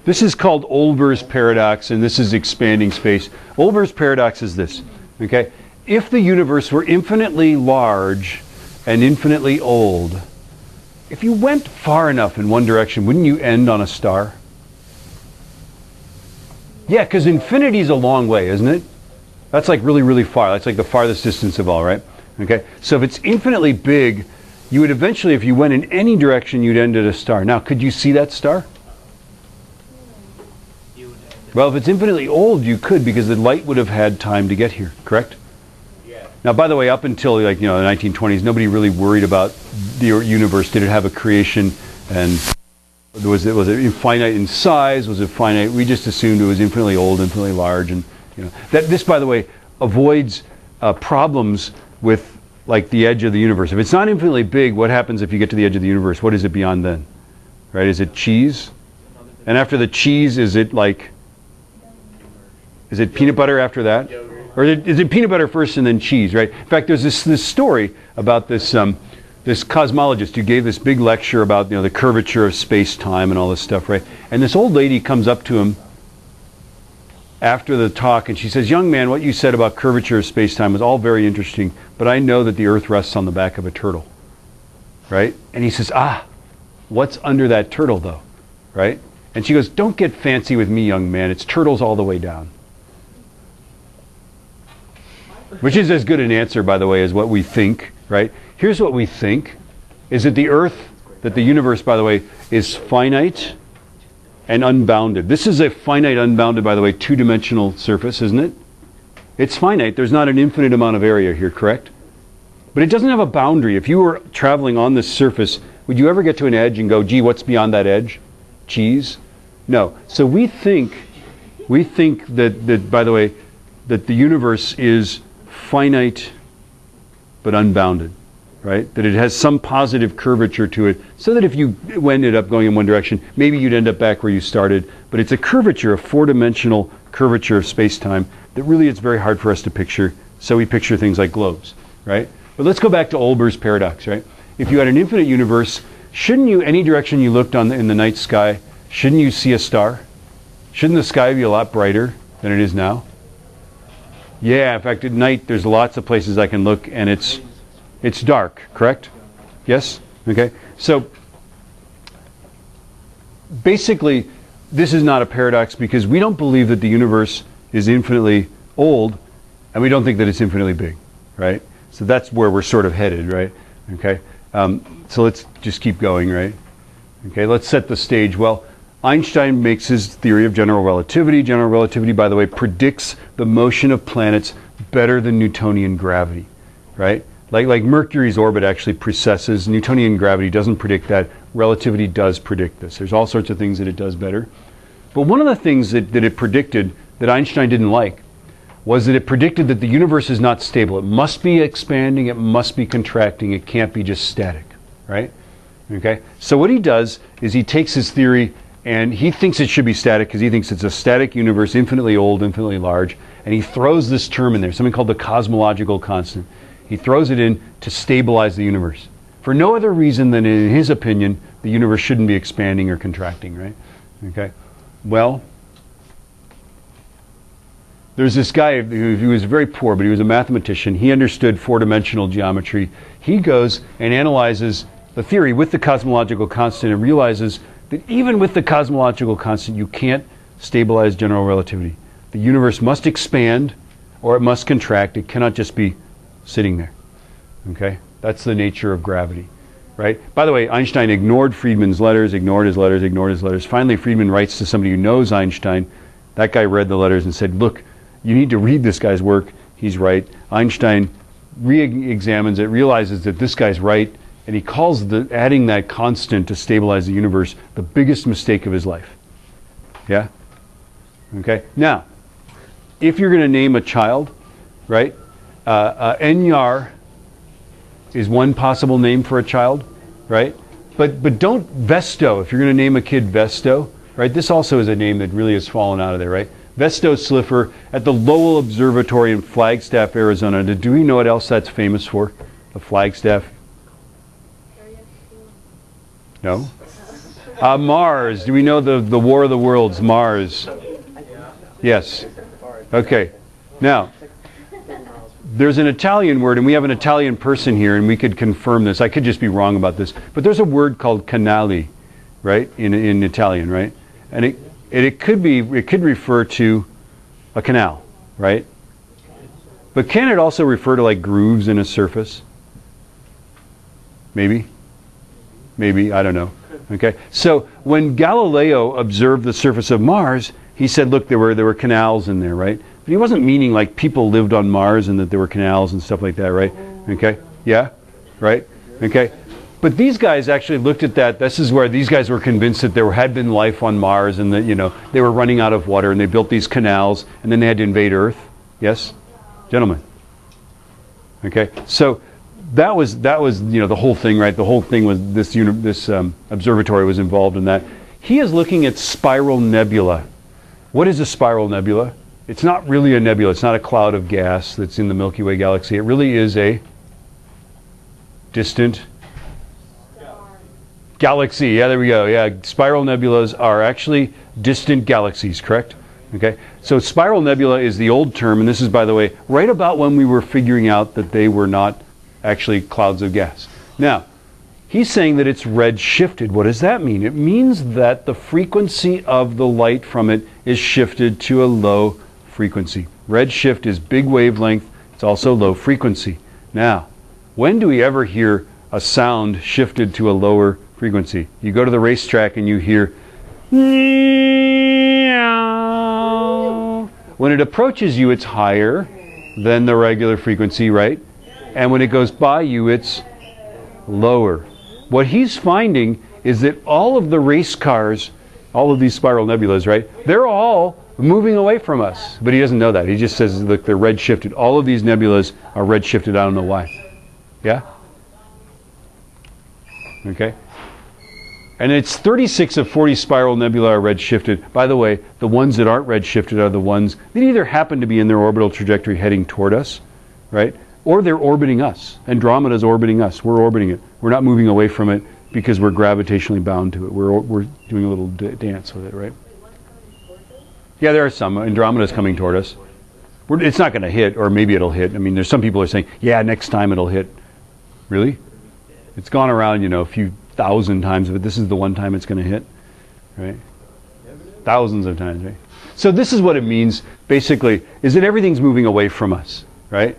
This is called Olber's paradox, and this is expanding space. Olber's paradox is this, okay? If the universe were infinitely large and infinitely old, if you went far enough in one direction, wouldn't you end on a star? Yeah, because infinity is a long way, isn't it? That's like really, really far. That's like the farthest distance of all, right? Okay, so if it's infinitely big, you would eventually, if you went in any direction, you'd end at a star. Now, could you see that star? Well, if it's infinitely old, you could, because the light would have had time to get here, correct? Yeah. Now, by the way, up until the 1920s, nobody really worried about the universe. Did it have a creation? And was it finite in size? Was it finite? We just assumed it was infinitely old, infinitely large, and this, by the way, avoids problems with like the edge of the universe. If it's not infinitely big, what happens if you get to the edge of the universe? What is it beyond then? Right? Is it cheese? And after the cheese, is it peanut butter after that? Or is it peanut butter first and then cheese, right? In fact, there's this story about this cosmologist who gave this big lecture about the curvature of space-time and all this stuff, right? And this old lady comes up to him after the talk and she says, "Young man, what you said about curvature of space-time was all very interesting, but I know that the Earth rests on the back of a turtle," right? And he says, "What's under that turtle though?" Right? And she goes, "Don't get fancy with me, young man. It's turtles all the way down." Which is as good an answer, by the way, as what we think, right? Here's what we think, is that the Earth, that the universe, by the way, is finite and unbounded. This is a finite, unbounded, by the way, two-dimensional surface, isn't it? It's finite. There's not an infinite amount of area here, correct? But it doesn't have a boundary. If you were traveling on this surface, would you ever get to an edge and go, "Gee, what's beyond that edge? Cheese?" No. So we think that, by the way, that the universe is finite but unbounded, right? That it has some positive curvature to it, so that if you ended up going in one direction, maybe you'd end up back where you started. But it's a curvature, a four-dimensional curvature of space-time that really it's very hard for us to picture, so we picture things like globes, right? But let's go back to Olber's paradox, right? If you had an infinite universe, shouldn't you, any direction you looked in the night sky, shouldn't you see a star? Shouldn't the sky be a lot brighter than it is now? Yeah, in fact, at night there's lots of places I can look and it's dark, correct? Yes? Okay. So basically, this is not a paradox because we don't believe that the universe is infinitely old, and we don't think that it's infinitely big, right? So that's where we're sort of headed, right? Okay. So let's just keep going, right? Okay, let's set the stage. Well, Einstein makes his theory of general relativity. General relativity, by the way, predicts the motion of planets better than Newtonian gravity, right? Like Mercury's orbit actually precesses. Newtonian gravity doesn't predict that. Relativity does predict this. There's all sorts of things that it does better. But one of the things that it predicted that Einstein didn't like was that it predicted that the universe is not stable. It must be expanding, it must be contracting, it can't be just static, right? Okay? So what he does is he takes his theory and he thinks it should be static because he thinks it's a static universe, infinitely old, infinitely large, and he throws this term in there, something called the cosmological constant. He throws it in to stabilize the universe. For no other reason than, in his opinion, the universe shouldn't be expanding or contracting, right? Okay? Well, there's this guy who was very poor, but he was a mathematician. He understood four-dimensional geometry. He goes and analyzes the theory with the cosmological constant and realizes that even with the cosmological constant, you can't stabilize general relativity. The universe must expand or it must contract. It cannot just be sitting there. Okay? That's the nature of gravity. Right? By the way, Einstein ignored Friedman's letters, ignored his letters. Finally, Friedman writes to somebody who knows Einstein. That guy read the letters and said, "Look, you need to read this guy's work. He's right." Einstein re-examines it, realizes that this guy's right, and he calls adding that constant to stabilize the universe the biggest mistake of his life. Yeah? Okay? Now, if you're going to name a child, right, Enyar is one possible name for a child, right? But don't Vesto, if you're going to name a kid Vesto, right? This also is a name that really has fallen out of there, right? Vesto Slipher at the Lowell Observatory in Flagstaff, Arizona. Do we know what else that's famous for? The Flagstaff? No? Mars. Do we know the War of the Worlds? Mars. Yes. Okay. Now, there's an Italian word, and we have an Italian person here, and we could confirm this. I could just be wrong about this, but there's a word called canali, right, in Italian, right? And it could refer to a canal, right? But can it also refer to like grooves in a surface? Maybe, I don't know. Okay, so when Galileo observed the surface of Mars, he said, look, there were canals in there, right? But he wasn't meaning like people lived on Mars and that there were canals and stuff like that, right? Okay, yeah, right? Okay, but these guys actually looked at that. This is where these guys were convinced that there had been life on Mars and that, you know, they were running out of water and they built these canals and then they had to invade Earth. Yes, gentlemen. Okay, so that was you know, the whole thing, right? The whole thing was this observatory was involved in that. He is looking at spiral nebula. What is a spiral nebula? It's not really a nebula. It's not a cloud of gas that's in the Milky Way galaxy. It really is a distant galaxy. Yeah, there we go. Yeah, spiral nebulas are actually distant galaxies, correct? Okay, so spiral nebula is the old term, and this is, by the way, right about when we were figuring out that they were not actually clouds of gas. Now, he's saying that it's red-shifted. What does that mean? It means that the frequency of the light from it is shifted to a low frequency. Redshift is big wavelength. It's also low frequency. Now, when do we ever hear a sound shifted to a lower frequency? You go to the racetrack and you hear when it approaches you, it's higher than the regular frequency, right? And when it goes by you, it's lower. What he's finding is that all of the race cars, all of these spiral nebulas, right, they're all moving away from us. But he doesn't know that. He just says, look, they're red-shifted. All of these nebulas are red-shifted. I don't know why. Yeah? Okay? And it's 36 of 40 spiral nebula are red-shifted. By the way, the ones that aren't red-shifted are the ones that either happen to be in their orbital trajectory heading toward us, right? Or they're orbiting us. Andromeda's orbiting us. We're orbiting it. We're not moving away from it because we're gravitationally bound to it. We're doing a little dance with it, right? Yeah, there are some. Andromeda's coming toward us. It's not going to hit, or maybe it'll hit. I mean, there's some people who are saying, yeah, next time it'll hit. Really? It's gone around, you know, a few thousand times, but this is the one time it's going to hit, right? Thousands of times, right? So this is what it means, basically, is that everything's moving away from us, right?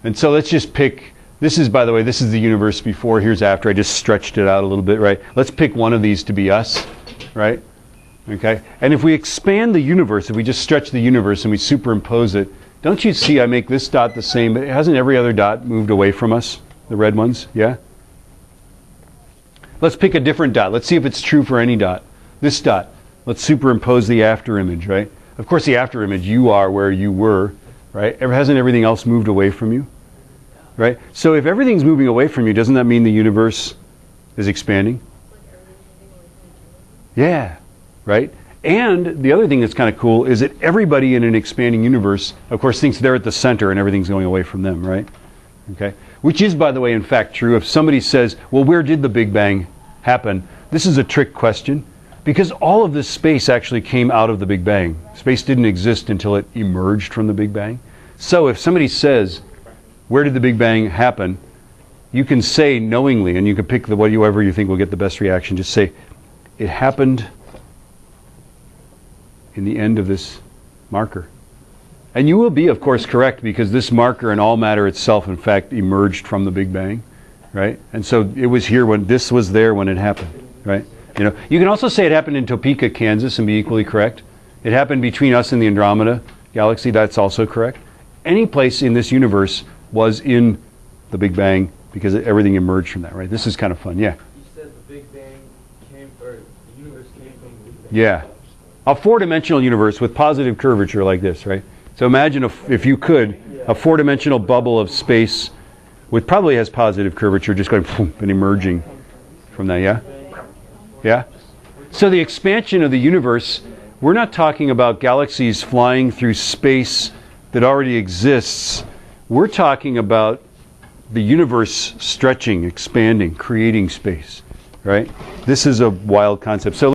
And so let's just pick, this is, by the way, this is the universe before, here's after. I just stretched it out a little bit, right? Let's pick one of these to be us, right? Okay? And if we expand the universe, if we just stretch the universe and we superimpose it, don't you see I make this dot the same, but hasn't every other dot moved away from us? The red ones, yeah? Let's pick a different dot. Let's see if it's true for any dot. This dot. Let's superimpose the after image, right? Of course, the after image, you are where you were, right? Hasn't everything else moved away from you? Right? So if everything's moving away from you, doesn't that mean the universe is expanding? Yeah, right? And the other thing that's kind of cool is that everybody in an expanding universe, of course, thinks they're at the center and everything's going away from them, right? Okay? Which is, by the way, in fact true. If somebody says, well, where did the Big Bang happen? This is a trick question, because all of this space actually came out of the Big Bang. Space didn't exist until it emerged from the Big Bang. So if somebody says, where did the Big Bang happen? You can say knowingly, and you can pick whatever you think will get the best reaction. Just say, it happened in the end of this marker. And you will be, of course, correct, because this marker and all matter itself, in fact, emerged from the Big Bang, right? And so it was here when this was there when it happened, right? You know, you can also say it happened in Topeka, Kansas, and be equally correct. It happened between us and the Andromeda galaxy. That's also correct. Any place in this universe was in the Big Bang because everything emerged from that, right? This is kind of fun, yeah. You said the Big Bang came, or the universe came from the Big Bang. Yeah. A four-dimensional universe with positive curvature like this, right? So imagine if you could, a four-dimensional bubble of space with probably has positive curvature just going and emerging from that, yeah? Yeah? So the expansion of the universe, we're not talking about galaxies flying through space that already exists. We're talking about the universe stretching, expanding, creating space. right? This is a wild concept. So